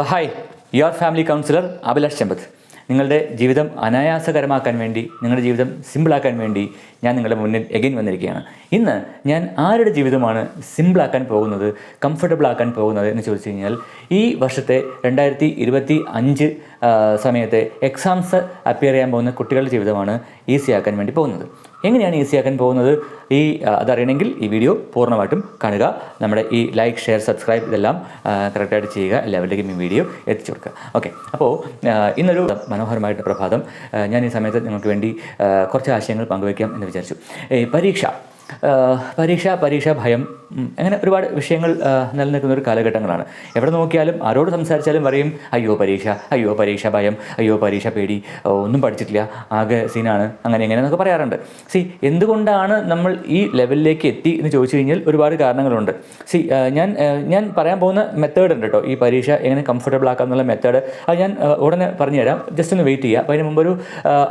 Hi, your family counsellor Abhilash Chembath. നിങ്ങളുടെ ജീവിതം അനായാസകരമാക്കാൻ വേണ്ടി, നിങ്ങളുടെ ജീവിതം സിമ്പിളാക്കാൻ വേണ്ടി ഞാൻ നിങ്ങളുടെ മുന്നിൽ എഗെയിൻ വന്നിരിക്കുകയാണ്. ഇന്ന് ഞാൻ ആരുടെ ജീവിതമാണ് സിമ്പിളാക്കാൻ പോകുന്നത്, കംഫർട്ടബിൾ ആക്കാൻ പോകുന്നത് എന്ന് ചോദിച്ചു കഴിഞ്ഞാൽ, ഈ വർഷത്തെ 2025 സമയത്തെ എക്സാംസ് അപ്പിയർ ചെയ്യാൻ പോകുന്ന കുട്ടികളുടെ ജീവിതമാണ് ഈസിയാക്കാൻ വേണ്ടി പോകുന്നത്. എങ്ങനെയാണ് ഈസിയാക്കാൻ പോകുന്നത് അതറിയണമെങ്കിൽ ഈ വീഡിയോ പൂർണ്ണമായിട്ടും കാണുക. നമ്മുടെ ഈ ലൈക്ക്, ഷെയർ, സബ്സ്ക്രൈബ് ഇതെല്ലാം കറക്റ്റായിട്ട് ചെയ്യുക. എല്ലാവരിലേക്കും ഈ വീഡിയോ എത്തിച്ചു കൊടുക്കുക. ഓക്കെ, അപ്പോൾ ഇന്നൊരു മനോഹരമായിട്ട് പ്രഭാതം. ഞാൻ ഈ സമയത്ത് നിങ്ങൾക്ക് വേണ്ടി കുറച്ച് ആശയങ്ങൾ പങ്കുവയ്ക്കാം എന്ന് വിചാരിച്ചു. പരീക്ഷ ഭയം, അങ്ങനെ ഒരുപാട് വിഷയങ്ങൾ നിലനിൽക്കുന്ന ഒരു കാലഘട്ടങ്ങളാണ്. എവിടെ നോക്കിയാലും ആരോട് സംസാരിച്ചാലും പറയും അയ്യോ പരീക്ഷ ഭയം, അയ്യോ പരീക്ഷ പേടി, ഒന്നും പഠിച്ചിട്ടില്ല, ആകെ സീനാണ്, അങ്ങനെ എന്നൊക്കെ പറയാറുണ്ട്. എന്തുകൊണ്ടാണ് നമ്മൾ ഈ ലെവലിലേക്ക് എത്തി എന്ന് ചോദിച്ചു കഴിഞ്ഞാൽ ഒരുപാട് കാരണങ്ങളുണ്ട്. ഞാൻ പറയാൻ പോകുന്ന മെത്തേഡ് ഉണ്ട് കേട്ടോ, ഈ പരീക്ഷ എങ്ങനെ കംഫർട്ടബിൾ ആക്കാം എന്നുള്ള മെത്തേഡ്. അത് ഞാൻ ഉടനെ പറഞ്ഞുതരാം. ജസ്റ്റ് ഒന്ന് വെയിറ്റ് ചെയ്യുക. അപ്പോൾ അതിന് മുമ്പ്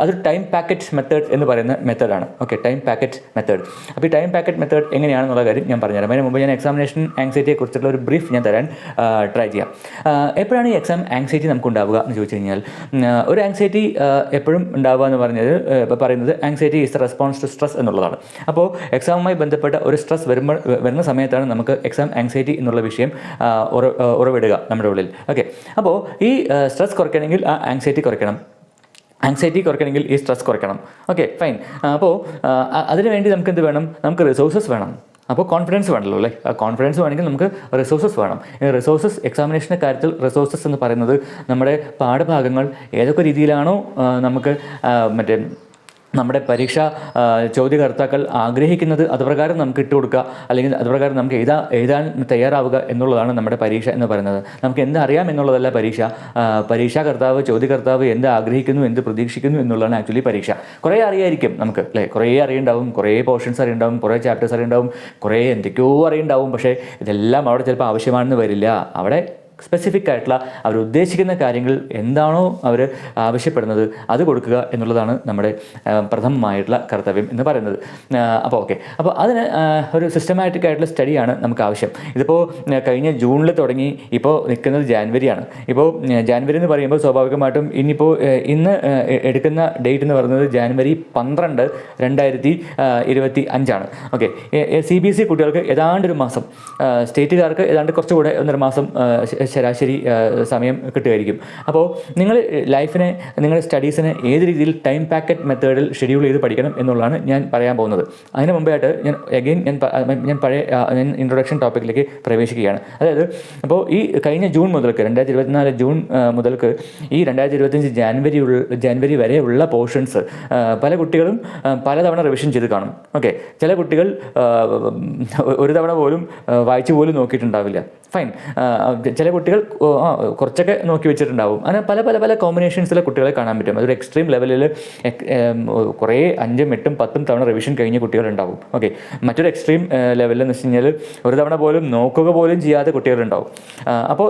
അതൊരു ടൈം പാക്കറ്റ് മെത്തേഡ് എന്ന് പറയുന്ന മെത്തേഡാണ്. Okay, time packet method. അപ്പോൾ ഈ ടൈം പാക്കറ്റ് മെത്തേഡ് എങ്ങനെയാണെന്നുള്ള കാര്യം ഞാൻ പറഞ്ഞുതരാം. അതിന് മുമ്പ് ഞാൻ എക്സാമിനേഷൻ ആങ്സൈറ്റിയെ കുറിച്ചുള്ള ഒരു ബ്രീഫ് ഞാൻ തരാൻ ട്രൈ ചെയ്യാം. എപ്പോഴാണ് ഈ എക്സാം ആങ്സൈറ്റി നമുക്ക് ഉണ്ടാവുക എന്ന് ചോദിച്ചു കഴിഞ്ഞാൽ, ഒരു ആങ്സൈറ്റി എപ്പോഴും ഉണ്ടാവുക എന്ന് പറയുന്നത് anxiety is the response to stress എന്നുള്ളതാണ്. അപ്പോൾ എക്സാമുമായി ബന്ധപ്പെട്ട ഒരു സ്ട്രെസ് വരുന്ന സമയത്താണ് നമുക്ക് എക്സാം ആങ്സൈറ്റി എന്നുള്ള വിഷയം ഉറവിടുക നമ്മുടെ ഉള്ളിൽ. ഓക്കെ, അപ്പോൾ ഈ സ്ട്രെസ് കുറയ്ക്കണമെങ്കിൽ ആ ആങ്സൈറ്റി കുറയ്ക്കണമെങ്കിൽ ഈ സ്ട്രെസ് കുറയ്ക്കണം. Okay, fine. അപ്പോൾ അതിനുവേണ്ടി നമുക്ക് എന്ത് വേണം? നമുക്ക് റിസോഴ്സസ് വേണം. അപ്പോൾ കോൺഫിഡൻസ് വേണമല്ലോ അല്ലേ? ആ കോൺഫിഡൻസ് വേണമെങ്കിൽ നമുക്ക് റിസോഴ്സസ് വേണം. റിസോഴ്സസ്, എക്സാമിനേഷൻ്റെ കാര്യത്തിൽ റിസോഴ്സസ് എന്ന് പറയുന്നത് നമ്മുടെ പാഠഭാഗങ്ങൾ ഏതൊക്കെ രീതിയിലാണോ നമുക്ക് നമ്മുടെ പരീക്ഷാ ചോദ്യകർത്താക്കൾ ആഗ്രഹിക്കുന്നത് അതുപ്രകാരം നമുക്ക് ഇട്ട് കൊടുക്കുക, അല്ലെങ്കിൽ അതുപ്രകാരം നമുക്ക് എഴുതാൻ തയ്യാറാവുക എന്നുള്ളതാണ് നമ്മുടെ പരീക്ഷ എന്ന് പറയുന്നത്. നമുക്ക് എന്തറിയാം എന്നുള്ളതല്ല പരീക്ഷ. പരീക്ഷാകർത്താവ്, ചോദ്യകർത്താവ് എന്ത് ആഗ്രഹിക്കുന്നു, എന്ത് പ്രതീക്ഷിക്കുന്നു എന്നുള്ളതാണ് ആക്ച്വലി പരീക്ഷ. കുറേ അറിയായിരിക്കും നമുക്ക് അല്ലേ, കുറേ അറിയുണ്ടാവും, കുറേ പോർഷൻസ് അറിയുണ്ടാവും, കുറേ ചാപ്റ്റേഴ്സ് അറിയുണ്ടാവും, കുറേ എന്തൊക്കെയോ അറിയുണ്ടാവും. പക്ഷേ ഇതെല്ലാം അവിടെ ചിലപ്പോൾ ആവശ്യമാണെന്ന് വരില്ല. അവിടെ സ്പെസിഫിക് ആയിട്ടുള്ള അവർ ഉദ്ദേശിക്കുന്ന കാര്യങ്ങൾ എന്താണോ അവർ ആവശ്യപ്പെടുന്നത് അത് കൊടുക്കുക എന്നുള്ളതാണ് നമ്മുടെ പ്രഥമമായിട്ടുള്ള കർത്തവ്യം എന്ന് പറയുന്നത്. അപ്പോൾ അതിന് ഒരു സിസ്റ്റമാറ്റിക് ആയിട്ടുള്ള സ്റ്റഡിയാണ് നമുക്ക് ആവശ്യം. ഇതിപ്പോൾ കഴിഞ്ഞ ജൂണിൽ തുടങ്ങി, ഇപ്പോൾ നിൽക്കുന്നത് ജാനുവരിയാണ്. ഇപ്പോൾ ജാനുവരി എന്ന് പറയുമ്പോൾ സ്വാഭാവികമായിട്ടും ഇന്ന് എടുക്കുന്ന ഡേറ്റ് എന്ന് പറയുന്നത് ജാനുവരി 12, 2025. ഓക്കെ, CBSE കുട്ടികൾക്ക് ഏതാണ്ടൊരു മാസം, സ്റ്റേറ്റുകാർക്ക് ഏതാണ്ട് കുറച്ചുകൂടെ 1.5 മാസം ശരാശരി സമയം കിട്ടുമായിരിക്കും. അപ്പോൾ നിങ്ങൾ ലൈഫിനെ, നിങ്ങളുടെ സ്റ്റഡീസിനെ ഏത് രീതിയിൽ ടൈം പാക്കറ്റ് മെത്തേഡിൽ ഷെഡ്യൂൾ ചെയ്ത് പഠിക്കണം എന്നുള്ളതാണ് ഞാൻ പറയാൻ പോകുന്നത്. അതിന് മുമ്പായിട്ട് ഞാൻ പഴയ ഇൻട്രൊഡക്ഷൻ ടോപ്പിക്കിലേക്ക് പ്രവേശിക്കുകയാണ്. അതായത് അപ്പോൾ ഈ കഴിഞ്ഞ ജൂൺ മുതൽക്ക് 2024 ജൂൺ മുതൽക്ക് ഈ 2025 ജാനുവരി വരെയുള്ള പോർഷൻസ് പല കുട്ടികളും പലതവണ റിവിഷൻ ചെയ്ത് കാണും. ഓക്കെ, ചില കുട്ടികൾ ഒരു തവണ പോലും വായിച്ചു പോലും നോക്കിയിട്ടുണ്ടാവില്ല. ഫൈൻ. ചില കുട്ടികൾ കുറച്ചൊക്കെ നോക്കി വെച്ചിട്ടുണ്ടാവും. അങ്ങനെ പല പല പല കോമ്പിനേഷൻസിലെ കുട്ടികളെ കാണാൻ പറ്റും. അതൊരു എക്സ്ട്രീം ലെവലിൽ കുറേ 5, 8, 10 തവണ റിവിഷൻ കഴിഞ്ഞ കുട്ടികളുണ്ടാവും. ഓക്കെ, മറ്റൊരു എക്സ്ട്രീം ലെവലിൽ എന്ന് വെച്ച് കഴിഞ്ഞാൽ ഒരു തവണ പോലും നോക്കുക പോലും ചെയ്യാത്ത കുട്ടികളുണ്ടാവും. അപ്പോൾ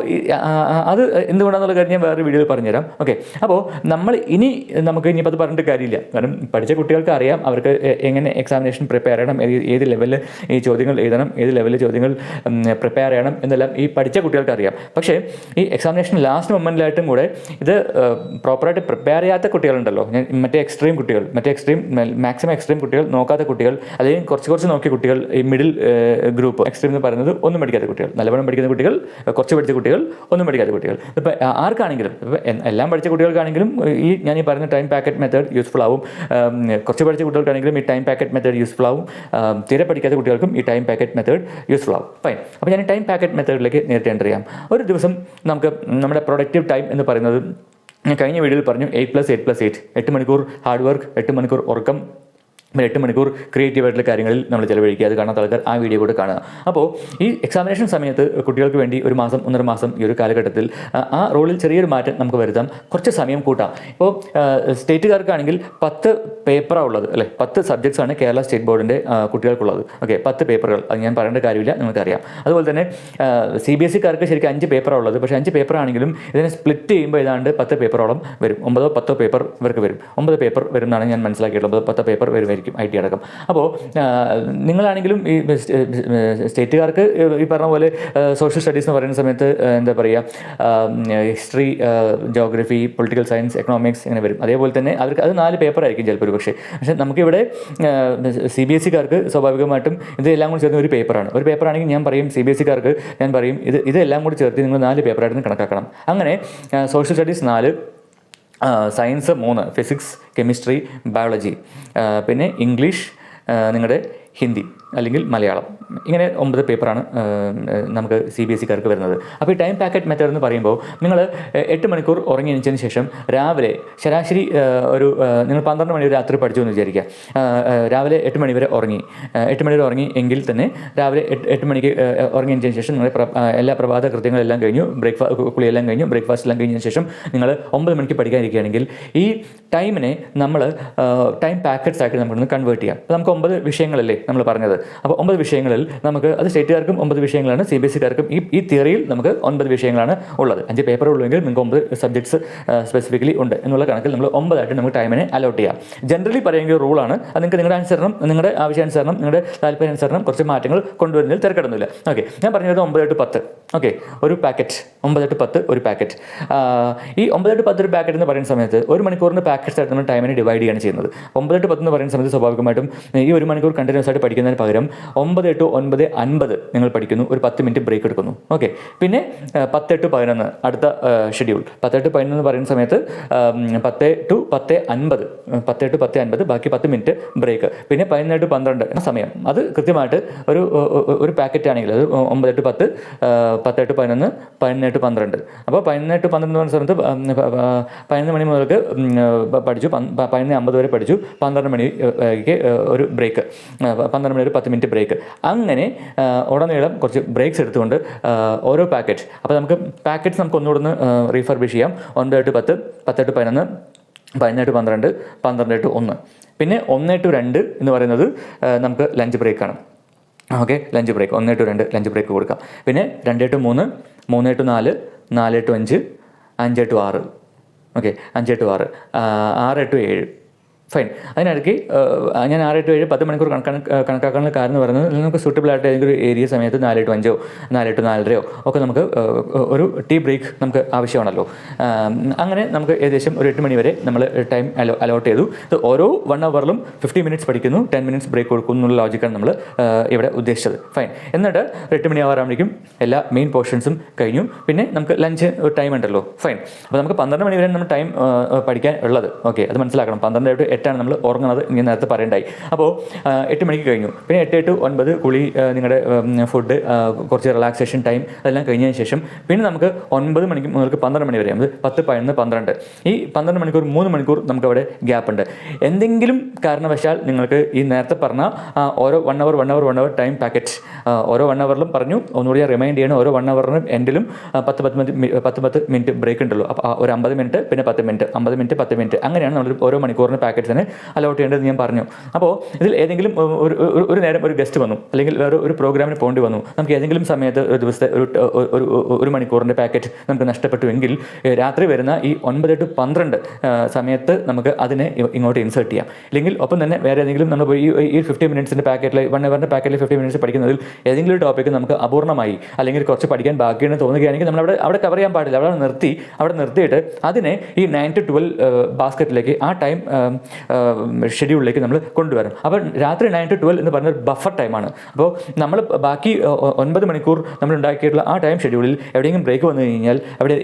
അത് എന്തുകൊണ്ടാണെന്നുള്ള കാര്യം ഞാൻ വേറെ വീഡിയോയിൽ പറഞ്ഞുതരാം. ഓക്കെ, അപ്പോൾ നമുക്ക് ഇനിയിപ്പോൾ അത് പറഞ്ഞിട്ട് കാര്യമില്ല. കാരണം പഠിച്ച കുട്ടികൾക്ക് അറിയാം അവർക്ക് എങ്ങനെ എക്സാമിനേഷൻ പ്രിപ്പയർ ചെയ്യണം, ഏത് ലെവലിൽ ഈ ചോദ്യങ്ങൾ എഴുതണം, ഏത് ലെവലിൽ ചോദ്യങ്ങൾ പ്രിപ്പയർ ചെയ്യണം എന്നെല്ലാം ഈ പഠിച്ച കുട്ടികൾക്ക് അറിയാം. പക്ഷേ ഈ എക്സാമിനേഷൻ ലാസ്റ്റ് മൊമെൻറ്റിലായിട്ടും കൂടെ ഇത് പ്രോപ്പറായിട്ട് പ്രിപ്പയർ ചെയ്യാത്ത കുട്ടികളുണ്ടല്ലോ, മറ്റേ എക്സ്ട്രീം മാക്സിമം എക്സ്ട്രീം കുട്ടികൾ, നോക്കാത്ത കുട്ടികൾ, അല്ലെങ്കിൽ കുറച്ച് നോക്കിയ കുട്ടികൾ, ഈ മിഡിൽ ഗ്രൂപ്പ്. എക്സ്ട്രീം എന്ന് പറയുന്നത് ഒന്നും പഠിക്കാത്ത കുട്ടികൾ, നല്ലവണ്ണം പഠിക്കുന്ന കുട്ടികൾ, കുറച്ച് പഠിച്ച കുട്ടികൾ, ഒന്നും പഠിക്കാത്ത കുട്ടികൾ. ഇപ്പോൾ ആർക്കാണെങ്കിലും, എല്ലാം പഠിച്ച കുട്ടികൾക്കാണെങ്കിലും ഞാൻ ഈ പറയുന്ന ടൈം പാക്കറ്റ് മെത്തേഡ് യൂസ്ഫുൾ ആവും. കുറച്ച് പഠിച്ച കുട്ടികൾക്കാണെങ്കിലും ഈ ടൈം പാക്കറ്റ് മെത്തേഡ് യൂസ്ഫുൾ ആവും. തീരെ പഠിക്കാത്ത കുട്ടികൾക്കും ഈ ടൈം പാക്കറ്റ് മെത്തേഡ് യൂസ്ഫുൾ ആവും. ഫൈൻ. അപ്പോൾ ഞാൻ ഈ ടൈം പാക്കറ്റ് മെത്തേഡിലേക്ക് നേരിട്ട് എൻ്റർ ചെയ്യാം. ഒരു ദിവസം നമുക്ക് നമ്മുടെ പ്രൊഡക്റ്റീവ് ടൈം എന്ന് പറയുന്നത് ഞാൻ കഴിഞ്ഞ വീഡിയോയിൽ പറഞ്ഞു 8+8+8, 8 മണിക്കൂർ ഹാർഡ് വർക്ക്, 8 മണിക്കൂർ ഉറക്കം, 8 മണിക്കൂർ ക്രിയേറ്റീവായിട്ടുള്ള കാര്യങ്ങളിൽ നമ്മൾ ചിലവഴിക്കുക. അത് കാണാത്ത ആൾക്കാർ ആ വീഡിയോ കൂടെ കാണുക. അപ്പോൾ ഈ എക്സാമിനേഷൻ സമയത്ത് കുട്ടികൾക്ക് വേണ്ടി 1 മാസം, 1.5 മാസം ഈ ഒരു കാലഘട്ടത്തിൽ ആ റോളിൽ ചെറിയൊരു മാറ്റം നമുക്ക് വരുത്താം. കുറച്ച് സമയം കൂട്ടാം. ഇപ്പോൾ സ്റ്റേറ്റുകാർക്കാണെങ്കിൽ 10 പേപ്പറാണ് ഉള്ളത് അല്ലേ, 10 സബ്ജക്ട്സ് ആണ് കേരള സ്റ്റേറ്റ് ബോർഡിൻ്റെ കുട്ടികൾക്കുള്ളത്. ഓക്കെ, 10 പേപ്പറുകൾ. അത് ഞാൻ പറയേണ്ട കാര്യമില്ല, നിങ്ങൾക്കറിയാം. അതുപോലെ തന്നെ CBSEക്കാർക്ക് ശരിക്കും 5 പേപ്പറാണ് ഉള്ളത്. പക്ഷേ 5 പേപ്പറാണെങ്കിലും ഇതിനെ സ്പ്ലിറ്റ് ചെയ്യുമ്പോൾ ഏതാണ്ട് 10 പേപ്പറോളം വരും. 9-10 പേപ്പർ ഇവർക്ക് വരും. 9 പേപ്പർ വരുന്നതാണ് ഞാൻ മനസ്സിലാക്കിയിട്ടുള്ളത്. 10 പേപ്പർ വരുമായിരിക്കും. കുറവായിരിക്കും IT അടക്കം. അപ്പോൾ നിങ്ങളാണെങ്കിലും ഈ സ്റ്റേറ്റുകാർക്ക് ഈ പറഞ്ഞ പോലെ സോഷ്യൽ സ്റ്റഡീസ് എന്ന് പറയുന്ന സമയത്ത് എന്താ പറയുക, history, geography, political science, economics ഇങ്ങനെ വരും. അതേപോലെ തന്നെ അവർക്ക് അത് 4 പേപ്പറായിരിക്കും ചിലപ്പോൾ ഒരു പക്ഷേ നമുക്കിവിടെ CBSE-കാർക്ക് സ്വാഭാവികമായിട്ടും ഇതെല്ലാം കൂടി ചേർന്ന് ഒരു പേപ്പറാണെങ്കിൽ ഞാൻ പറയും CBSE-കാർക്ക് ഞാൻ പറയും ഇതെല്ലാം കൂടി ചേർത്ത് നിങ്ങൾ 4 പേപ്പറായിട്ട് കണക്കാക്കണം. അങ്ങനെ social studies 4, science 3, physics, chemistry, biology, പിന്നെ ഇംഗ്ലീഷ്, നിങ്ങളുടെ ഹിന്ദി അല്ലെങ്കിൽ മലയാളം, ഇങ്ങനെ 9 പേപ്പറാണ് നമുക്ക് CBSE-കാർക്ക് വരുന്നത്. അപ്പോൾ ഈ ടൈം പാക്കറ്റ് മെത്തേഡ് എന്ന് പറയുമ്പോൾ നിങ്ങൾ 8 മണിക്കൂർ ഉറങ്ങി എണീച്ചതിന് ശേഷം രാവിലെ ശരാശരി നിങ്ങൾ 12 മണി വരെ രാത്രി പഠിച്ചു എന്ന് വിചാരിക്കുക. രാവിലെ 8 മണി വരെ ഉറങ്ങി, 8 മണി വരെ ഉറങ്ങി എങ്കിൽ തന്നെ രാവിലെ 8 മണിക്ക് ഉറങ്ങി എണീച്ചതിന് ശേഷം നിങ്ങൾ എല്ലാ പ്രഭാത കൃത്യങ്ങളെല്ലാം കഴിഞ്ഞു, കുളിയെല്ലാം കഴിഞ്ഞു, ബ്രേക്ക്ഫാസ്റ്റ് എല്ലാം കഴിഞ്ഞതിന് ശേഷം നിങ്ങൾ 9 മണിക്ക് പഠിക്കാനിരിക്കുകയാണെങ്കിൽ ഈ ടൈമിനെ നമ്മൾ ടൈം പാക്കറ്റ്സ് ആക്കി നമുക്കൊന്ന് കൺവേർട്ട് ചെയ്യാം. അപ്പോൾ നമുക്ക് 9 വിഷയങ്ങളല്ലേ നമ്മൾ പറഞ്ഞത്. അപ്പോൾ 9 വിഷയങ്ങളിൽ നമുക്ക് അത് സ്റ്റേറ്റുകാർക്കും 9 വിഷയങ്ങളാണ്, CBSE-കാർക്കും ഈ തിയറിയിൽ നമുക്ക് 9 വിഷയങ്ങളാണ് ഉള്ളത്. 5 പേപ്പർ ഉള്ളെങ്കിൽ നിങ്ങൾക്ക് 9 സബ്ജക്ട്സ് സ്പെസിഫിക്കലി ഉണ്ട് എന്നുള്ള കണക്കിൽ നമ്മൾ 9 ആയിട്ട് നമുക്ക് ടൈമിനെ അലോട്ട് ചെയ്യാം. ജനറലി പറയുന്ന ഒരു റൂളാണ്. അത് നിങ്ങൾക്ക് നിങ്ങളുടെ അനുസരണം, നിങ്ങളുടെ ആവശ്യാനുസരണം, നിങ്ങളുടെ താല്പര്യാനുസരണം കുറച്ച് മാറ്റങ്ങൾ കൊണ്ടുവരുന്നതിൽ തിരക്കിടുന്നില്ല. ഓക്കെ, ഞാൻ പറഞ്ഞത് 9 to 10. ഓക്കെ, ഒരു പാക്കറ്റ് 9 to 10 ഒരു പാക്കറ്റ്. ഈ 9 to 10 ഒരു പാക്കറ്റ് എന്ന് പറയുന്ന സമയത്ത് 1 മണിക്കൂറിന് പാക്കറ്റ്സ് ആയിട്ട് നമ്മൾ ടൈമിനെ ഡിവൈഡ് ചെയ്യുകയാണ് ചെയ്യുന്നത്. 9 to 10 എന്ന് പറയുന്ന സമയത്ത് സ്വാഭാവികമായിട്ടും ഈ 1 മണിക്കൂർ കണ്ടിന്യൂസ് ആയിട്ട് പഠിക്കുന്നതിന് പകരം 9 to 9:50 നിങ്ങൾ പഠിക്കുന്നു, ഒരു 10 മിനിറ്റ് ബ്രേക്ക് എടുക്കുന്നു. ഓക്കെ, പിന്നെ 10 to 11 അടുത്ത ഷെഡ്യൂൾ. 10 to 11 എന്ന് പറയുന്ന സമയത്ത് 10 to 10:50 ബാക്കി 10 മിനിറ്റ് ബ്രേക്ക്. പിന്നെ 11 to 12 സമയം. അത് കൃത്യമായിട്ട് ഒരു പാക്കറ്റ് ആണെങ്കിൽ അത് 9 to 10, 10 to 11, 11 to 12. അപ്പോൾ 11 to 12 എന്ന് പറയുന്ന സമയത്ത് 11 മണി മുതൽക്ക് പഠിച്ചു, 11:50 വരെ പഠിച്ചു, 12 മണിക്ക് ഒരു ബ്രേക്ക്, 12 മണി ഒരു 10 മിനിറ്റ് ബ്രേക്ക്. അങ്ങനെ ഉടനീളം കുറച്ച് ബ്രേക്സ് എടുത്തുകൊണ്ട് ഓരോ പാക്കറ്റ്. അപ്പോൾ നമുക്ക് പാക്കറ്റ്സ് നമുക്ക് ഒന്നുകൂടെ റീഫർബിഷ് ചെയ്യാം. 9 to 10, 10 to 11, 11 to 12, 12 to 1. പിന്നെ 1 to 2 എന്ന് പറയുന്നത് നമുക്ക് ലഞ്ച് ബ്രേക്കാണ്. Okay, lunch break 1 to 2 lunch break കൊടുക്കാം. പിന്നെ 2 to 3, 3 to 4, 4 to 5, 5 to 6. Okay, 5 to 6, 6 to 7. Fine. അതിനിടയ്ക്ക് ഞാൻ 6 to 7 10 മണിക്കൂർ കണക്കാക്കാനുള്ള കാരണം എന്ന് പറയുന്നത് നമുക്ക് സൂട്ടബിൾ ആയിട്ട് ഏതെങ്കിലും ഒരു ഏരിയ സമയത്ത് 4 to 5 4 to 4:30 ഒക്കെ നമുക്ക് ഒരു ടീ ബ്രേക്ക് നമുക്ക് ആവശ്യമാണല്ലോ. അങ്ങനെ നമുക്ക് ഏകദേശം ഒരു 8 മണി വരെ നമ്മൾ ടൈം അലോട്ട് ചെയ്തു. ഓരോ 1 അവറിലും 50 മിനിറ്റ്സ് പഠിക്കുന്നു, 10 മിനിറ്റ്സ് ബ്രേക്ക് കൊടുക്കുന്നു എന്നുള്ള ലോജിക്കാണ് നമ്മൾ ഇവിടെ ഉദ്ദേശിച്ചത്. ഫൈൻ. എന്നിട്ട് 8 മണി ആവുമ്പോഴേക്കും എല്ലാ മെയിൻ പോർഷൻസും കഴിഞ്ഞു. പിന്നെ നമുക്ക് ലഞ്ച് ഒരു ടൈം ഉണ്ടല്ലോ. ഫൈൻ. അപ്പോൾ നമുക്ക് 12 മണി വരെ നമ്മൾ ടൈം പഠിക്കാൻ ഉള്ളത്. ഓക്കെ, അത് മനസ്സിലാക്കണം. 12 to 8 നമ്മൾ ഉറങ്ങുന്നത് ഞാൻ നേരത്തെ പറയണ്ടായി. അപ്പോൾ 8 മണിക്ക് കഴിഞ്ഞു. പിന്നെ 8 to 9 കുളി, നിങ്ങളുടെ ഫുഡ്, കുറച്ച് റിലാക്സേഷൻ ടൈം, അതെല്ലാം കഴിഞ്ഞതിന് ശേഷം പിന്നെ നമുക്ക് 9 മണിക്ക് മുതൽക്ക് 12 മണി വരെ നമുക്ക് 10, 11, 12 ഈ 12 മണിക്കൂർ 3 മണിക്കൂർ നമുക്ക് അവിടെ ഗ്യാപ്പ് ഉണ്ട്. എന്തെങ്കിലും കാരണവശാൽ നിങ്ങൾക്ക് ഈ നേരത്തെ പറഞ്ഞ ഓരോ 1 അവർ ടൈം പാക്കറ്റ് ഓരോ 1 അവറിലും പറഞ്ഞു, ഒന്നുകൂടി ഞാൻ റിമൈൻഡ് ചെയ്യണം, ഓരോ 1 അവറിനും എൻഡിലും 10 മിനിറ്റ് ബ്രേക്ക് ഉണ്ടല്ലോ. അപ്പോൾ ഒരു 50 മിനിറ്റ് പിന്നെ 10 മിനിറ്റ്, 50 മിനിറ്റ് 10 മിനിറ്റ്, അങ്ങനെയാണ് നമ്മൾ ഓരോ മണിക്കൂറിന് പാക്കറ്റ്സിന് അലോട്ട് ചെയ്യേണ്ടത് ഞാൻ പറഞ്ഞു. അപ്പോൾ ഇതിൽ ഏതെങ്കിലും ഒരു നേരം ഒരു ഗസ്റ്റ് വന്നു, അല്ലെങ്കിൽ വേറെ ഒരു പ്രോഗ്രാമിന് പോകേണ്ടി വന്നു, നമുക്ക് ഏതെങ്കിലും സമയത്ത് ഒരു ദിവസത്തെ ഒരു മണിക്കൂറിൻ്റെ പാക്കറ്റ് നമുക്ക് നഷ്ടപ്പെട്ടുവെങ്കിൽ രാത്രി വരുന്ന ഈ 9 to 12 സമയത്ത് നമുക്ക് അതിനെ ഇങ്ങോട്ട് ഇൻസേർട്ട് ചെയ്യാം. ഇല്ലെങ്കിൽ ഒപ്പം തന്നെ വേറെ ഏതെങ്കിലും നമ്മൾ ഈ 50 മിനിറ്റ്സിൻ്റെ പാക്കറ്റിൽ 1 അവറിൻ്റെ പാക്കറ്റിൽ 50 മിനിറ്റ്സ് പഠിക്കുന്നതിൽ ഏതെങ്കിലും ഒരു ടോപ്പിക്ക് നമുക്ക് അപൂർണ്ണമായി അല്ലെങ്കിൽ കുറച്ച് പഠിക്കാൻ ബാക്കിയെന്ന് തോന്നുകയാണെങ്കിൽ നമ്മൾ അവിടെ കവർ ചെയ്യാൻ പാടില്ല. അവിടെ നിർത്തിയിട്ട് അതിനെ ഈ 9 to 12 ബാസ്ക്കറ്റിലേക്ക് ആ ടൈം ഷെഡ്യൂളിലേക്ക് നമ്മൾ കൊണ്ടുവരണം. അപ്പോൾ രാത്രി 9 to 12 എന്ന് പറയുന്നത് ബഫർ ടൈമാണ്. അപ്പോൾ നമ്മൾ ബാക്കി 9 മണിക്കൂർ നമ്മൾ ഉണ്ടാക്കിയിട്ടുള്ള ആ ടൈം ഷെഡ്യൂളിൽ എവിടെയെങ്കിലും ബ്രേക്ക് വന്നു കഴിഞ്ഞാൽ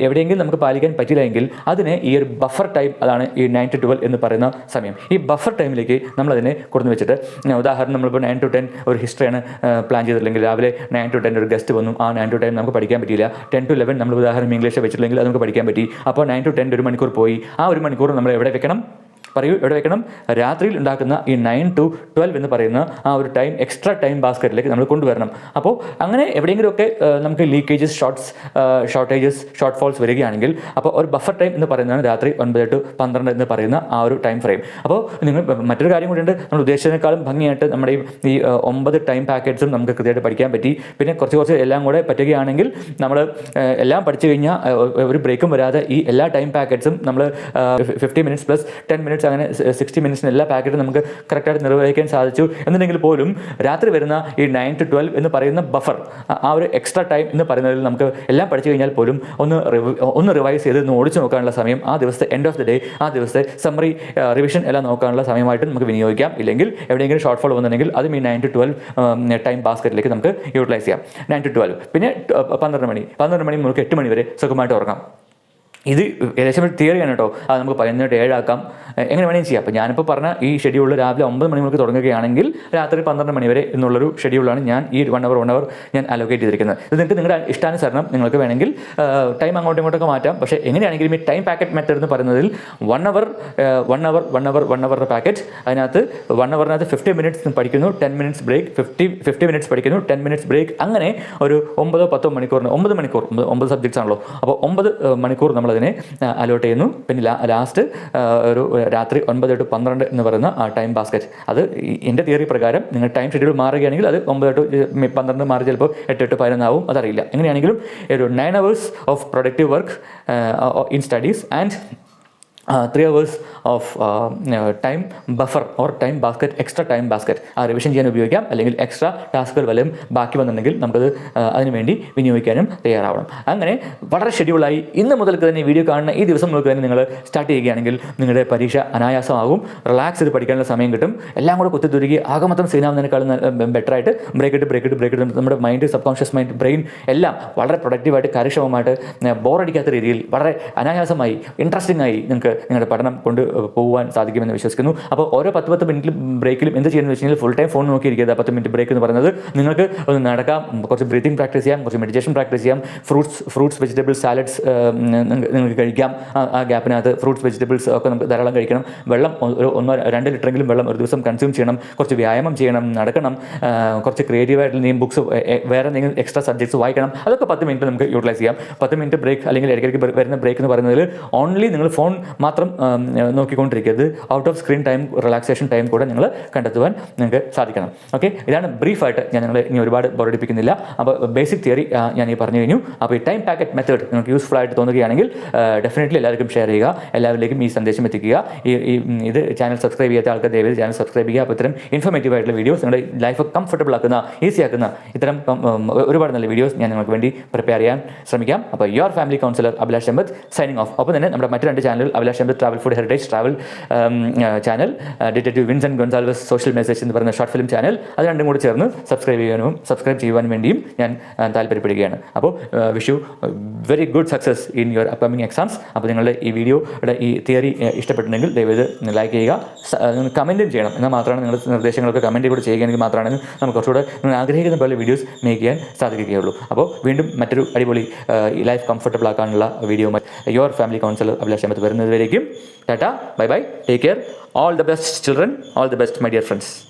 എവിടെയെങ്കിലും നമുക്ക് പാലിക്കാൻ പറ്റില്ലെങ്കിൽ അതിനെ ഈ ഒരു ബഫർ ടൈം, അതാണ് ഈ 9 to 12 എന്ന് പറയുന്ന സമയം. ഈ ബഫർ ടൈമിലേക്ക് നമ്മളതിനെ കൊണ്ടു വെച്ചിട്ട്, ഉദാഹരണം നമ്മളിപ്പോൾ 9 to 10 ഒരു ഹിസ്റ്ററിയാണ് പ്ലാൻ ചെയ്തിട്ടില്ലെങ്കിൽ രാവിലെ 9 to 10 ഒരു ഗസ്റ്റ് വന്നു, ആ 9 to 10 നമുക്ക് പഠിക്കാൻ പറ്റിയില്ല. 10 to 11 നമ്മൾ ഉദാഹരണം ഇംഗ്ലീഷ് വെച്ചിട്ടില്ലെങ്കിൽ അത് നമുക്ക് പഠിക്കാൻ പറ്റി. അപ്പോൾ 9 to 10 ഒരു മണിക്കൂർ പോയി. ആ ഒരു മണിക്കൂർ നമ്മൾ എവിടെ വെക്കണം? പറയൂ, എവിടെ വെക്കണം? രാത്രിയിൽ ഉണ്ടാക്കുന്ന ഈ 9 to 12 എന്ന് പറയുന്ന ആ ഒരു ടൈം, എക്സ്ട്രാ ടൈം ബാസ്ക്കറ്റിലേക്ക് നമ്മൾ കൊണ്ടുവരണം. അപ്പോൾ അങ്ങനെ എവിടെയെങ്കിലുമൊക്കെ നമുക്ക് ലീക്കേജസ്, ഷോർട്ടേജസ്, ഷോർട്ട് ഫോൾസ് വരികയാണെങ്കിൽ അപ്പോൾ ഒരു ബഫർ ടൈം എന്ന് പറയുന്നതാണ് രാത്രി 9 to 12 എന്ന് പറയുന്ന ആ ഒരു ടൈം ഫ്രെയിം. അപ്പോൾ നിങ്ങൾ മറ്റൊരു കാര്യം കൂടിയുണ്ട്, നമ്മൾ ഉദ്ദേശിച്ചതിനേക്കാളും ഭംഗിയായിട്ട് നമ്മുടെ ഈ 9 ടൈം പാക്കറ്റ്സും നമുക്ക് കൃത്യമായിട്ട് പഠിക്കാൻ പറ്റി. പിന്നെ കുറച്ച് എല്ലാം കൂടെ പറ്റുകയാണെങ്കിൽ നമ്മൾ എല്ലാം പഠിച്ചു കഴിഞ്ഞാൽ ഒരു ബ്രേക്കും വരാതെ ഈ എല്ലാ ടൈം പാക്കറ്റ്സും നമ്മൾ 50 മിനിറ്റ്സ് പ്ലസ് 10 മിനിറ്റ്സ് മിനിറ്റ്സ് അങ്ങനെ 60 മിനിറ്റ്സിന് എല്ലാ പാക്കറ്റും നമുക്ക് കറക്റ്റായിട്ട് നിർവഹിക്കാൻ സാധിച്ചു എന്നുണ്ടെങ്കിൽ പോലും രാത്രി വരുന്ന ഈ 9 to 12 എന്ന് പറയുന്ന ബഫർ, ആ ഒരു എക്സ്ട്രാ ടൈം എന്ന് പറയുന്നതിൽ നമുക്ക് എല്ലാം പഠിച്ചു കഴിഞ്ഞാൽ പോലും ഒന്ന് റിവൈസ് ചെയ്ത് ഒന്ന് ഓടിച്ചു നോക്കാനുള്ള സമയം, ആ ദിവസത്തെ എൻഡ് ഓഫ് ദി ഡേ, ആ ദിവസത്തെ സമ്മറി റിവിഷൻ എല്ലാം നോക്കാനുള്ള സമയമായിട്ട് നമുക്ക് വിനിയോഗിക്കാം. ഇല്ലെങ്കിൽ എവിടെയെങ്കിലും ഷോർട്ട് ഫോൾ വന്നിട്ടുണ്ടെങ്കിൽ അതും ഈ 9 to 12 ടൈം ബാസ്ക്കറ്റിലേക്ക് നമുക്ക് യൂട്ടിലൈസ് ചെയ്യാം. 9 to 12 പിന്നെ 12 മണി മുതൽ 8 മണി വരെ സുഖമായിട്ട് ഉറങ്ങാം. ഇത് ഏകദേശം ഒരു തിയറിയാണ് കേട്ടോ. അത് നമുക്ക് 11 to 7 ആക്കാം, എങ്ങനെ വേണമെങ്കിലും ചെയ്യാം. അപ്പോൾ ഞാനിപ്പോൾ പറഞ്ഞ ഈ ഷെഡ്യൂളിൽ രാവിലെ 9 മണി മുതൽ തുടങ്ങുകയാണെങ്കിൽ രാത്രി 12 മണി വരെ എന്നുള്ളൊരു ഷെഡ്യൂളാണ് ഞാൻ ഈ 1 hour ഞാൻ അലോക്കേറ്റ് ചെയ്തിരിക്കുന്നത്. ഇത് നിങ്ങൾക്ക് നിങ്ങളുടെ ഇഷ്ടാനുസരണം നിങ്ങൾക്ക് വേണമെങ്കിൽ ടൈം അങ്ങോട്ടും ഇങ്ങോട്ടൊക്കെ മാറ്റാം. പക്ഷേ എങ്ങനെയാണെങ്കിലും ഈ ടൈം പാക്കറ്റ് മെത്തേഡ് എന്ന് പറയുന്നതിൽ 1 hour പാക്കറ്റ്, അതിനകത്ത് 1 hour 50 മിനിറ്റ്സ് പഠിക്കുന്നു, 10 മിനിറ്റ്സ് ബ്രേക്ക്, 50 മിനിറ്റ്സ് പഠിക്കുന്നു, 10 മിനിറ്റ്സ് ബ്രേക്ക്, അങ്ങനെ ഒരു 9-10 മണിക്കൂറിന് 9 സബ്ജക്ട്സ് ആണല്ലോ. അപ്പോൾ 9 മണിക്കൂർ നമ്മളതിനെ അലോട്ട് ചെയ്യുന്നു. പിന്നെ ലാസ്റ്റ് ഒരു രാത്രി 9 to 12 എന്ന് പറയുന്ന ആ ടൈം ബാസ്ക്കറ്റ്, അത് എൻ്റെ തിയറി പ്രകാരം നിങ്ങൾ ടൈം ഷെഡ്യൂൾ മാറുകയാണെങ്കിൽ അത് 9 to 12 മാറി ചിലപ്പോൾ 8 to 11 ആവും, അതറിയില്ല. എങ്ങനെയാണെങ്കിലും ഒരു 9 hours of productive work in studies and 3 hours of time buffer or time basket, extra time basket ആ റിവിഷൻ ചെയ്യാൻ ഉപയോഗിക്കാം. അല്ലെങ്കിൽ എക്സ്ട്രാ ടാസ്കുകൾ വല്ലതും ബാക്കി വന്നിട്ടുണ്ടെങ്കിൽ നമുക്കത് അതിനുവേണ്ടി വിനിയോഗിക്കാനും തയ്യാറാവണം. അങ്ങനെ വളരെ ഷെഡ്യൂളായി ഇന്ന് മുതൽക്ക് തന്നെ വീഡിയോ കാണുന്ന ഈ ദിവസം മുതൽക്ക് തന്നെ നിങ്ങൾ സ്റ്റാർട്ട് ചെയ്യുകയാണെങ്കിൽ നിങ്ങളുടെ പരീക്ഷ അനായാസമാകും. റിലാക്സ് ചെയ്ത് പഠിക്കാനുള്ള സമയം കിട്ടും. എല്ലാം കൂടെ കുത്തിത്തുരുക്കി ആകമൊത്തം സീനാവുന്നതിനേക്കാളും ബെറ്ററായിട്ട് ബ്രേക്ക് നമ്മുടെ mind, sub conscious mind, brain എല്ലാം വളരെ പ്രൊഡക്റ്റീവായിട്ട് കാര്യക്ഷമമായിട്ട് ബോറടിക്കാത്ത രീതിയിൽ വളരെ അനായാസമായി ഇൻട്രസ്റ്റിംഗ് ആയി നിങ്ങൾക്ക് നിങ്ങളുടെ പഠനം കൊണ്ട് പോകാൻ സാധിക്കുമെന്ന് വിശ്വസിക്കുന്നു. അപ്പോൾ ഓരോ 10 മിനിറ്റ് ബ്രേക്കിലും എന്ത് ചെയ്യുന്നത് വെച്ച് കഴിഞ്ഞാൽ ഫുൾ ടൈം ഫോൺ നോക്കിയിരിക്കുക. 10 മിനിറ്റ് ബ്രേക്ക് എന്ന് പറയുന്നത് നിങ്ങൾക്ക് ഒന്ന് നടക്കാം, കുറച്ച് ബ്രീത്തിങ് പ്രാക്ടീസ് ചെയ്യാം, കുറച്ച് മെഡിറ്റേഷൻ പ്രാക്ടീസ് ചെയ്യാം, ഫ്രൂട്ട്സ് വെജിറ്റബിൾസ് സാലഡ്സ് നിങ്ങൾക്ക് കഴിക്കാം. ആ ഗ്യാപ്പിനകത്ത് ഫ്രൂട്ട്സ് വെജിറ്റബിൾസ് ഒക്കെ നമുക്ക് ധാരാളം കഴിക്കണം. വെള്ളം 1-2 ലിറ്ററെങ്കിലും വെള്ളം ഒരു ദിവസം കൺസ്യൂം ചെയ്യണം. കുറച്ച് വ്യായാമം ചെയ്യണം, നടക്കണം, കുറച്ച് ക്രിയേറ്റീവായിട്ട് എന്തെങ്കിലും ബുക്സ്, വേറെ എന്തെങ്കിലും എക്സ്ട്രാ സബ്ജക്ട്സ് വായിക്കണം. അതൊക്കെ 10 മിനിറ്റ് നമുക്ക് യൂട്ടിലൈസ് ചെയ്യാം. 10 മിനിറ്റ് ബ്രേക്ക് അല്ലെങ്കിൽ ഇടയ്ക്കിടയ്ക്ക് വരുന്ന ബ്രേക്ക് എന്ന് പറയുന്നതിൽ ഓൺലി നിങ്ങൾ ഫോൺ മാത്രം നോക്കിക്കൊണ്ടിരിക്കരുത്. Out of screen time, relaxation time കൂടെ നിങ്ങൾ കണ്ടെത്തുവാൻ നിങ്ങൾക്ക് സാധിക്കണം. ഓക്കെ, ഇതാണ് ബ്രീഫായിട്ട്. ഞാൻ നിങ്ങളെ ഇനി ഒരുപാട് ബോറടിപ്പിക്കുന്നില്ല. അപ്പോൾ ബേസിക് തിയറി ഞാൻ ഈ പറഞ്ഞു കഴിഞ്ഞു. അപ്പോൾ ഈ ടൈം പാക്കറ്റ് മെത്തേഡ് നിങ്ങൾക്ക് യൂസ്ഫുൾ ആയിട്ട് തോന്നുകയാണെങ്കിൽ ഡെഫിനറ്റ്ലി എല്ലാവർക്കും ഷെയർ ചെയ്യുക, എല്ലാവരിലേക്കും ഈ സന്ദേശം എത്തിക്കുക. ഇത് ചാനൽ സബ്സ്ക്രൈബ് ചെയ്യാത്ത ആൾക്കാർ ദയവായി ചാനൽ സബ്സ്ക്രൈബ് ചെയ്യുക. അപ്പോൾ ഇത്തരം ഇൻഫോർമേറ്റീവ് ആയിട്ടുള്ള വീഡിയോസ്, നിങ്ങളുടെ ലൈഫ് കംഫർട്ടബിൾ ആക്കുന്ന, ഈസി ആക്കുന്ന ഇത്തരം ഒരുപാട് നല്ല വീഡിയോസ് ഞാൻ നിങ്ങൾക്ക് വേണ്ടി പ്രിപ്പയർ ചെയ്യാൻ ശ്രമിക്കാം. അപ്പോൾ your family counsellor Abhilash Embath signing off. അപ്പോൾ തന്നെ നമ്മുടെ മറ്റ് 2 ചാനലുകൾ, Abhilash Embath travel food heritage travel channel, detective Vincent Gonsalves social message എന്ന് പറയുന്ന ഷോർട്ട് ഫിലിം ചാനൽ, അത് രണ്ടും കൂടി ചേർന്ന് സബ്സ്ക്രൈബ് ചെയ്യുവാൻ വേണ്ടിയും ഞാൻ താല്പര്യപ്പെടുകയാണ്. അപ്പോൾ wish you very good success in your upcoming exams. അപ്പോൾ നിങ്ങളുടെ ഈ വീഡിയോയുടെ ഈ തിയറി ഇഷ്ടപ്പെട്ടിട്ടുണ്ടെങ്കിൽ ദയവേത് ലൈക്ക് ചെയ്യുക, കമൻറ്റും ചെയ്യണം. എന്നാൽ മാത്രമാണ് നിങ്ങളുടെ നിർദ്ദേശങ്ങളൊക്കെ കമൻറ്റ് കൂടെ ചെയ്യുകയാണെങ്കിൽ മാത്രമാണ് നമുക്ക് കുറച്ചുകൂടെ നിങ്ങൾ ആഗ്രഹിക്കുന്ന പോലെ വീഡിയോസ് മേക്ക് ചെയ്യാൻ സാധിക്കുകയുള്ളൂ. അപ്പോൾ വീണ്ടും മറ്റൊരു അടിപൊളി ലൈഫ് കംഫർട്ടബിൾ ആക്കാനുള്ള video your family counsellor Abhilash Embath വരുന്നതുവരേക്കും tata, bye bye, take care, all the best children, all the best my dear friends.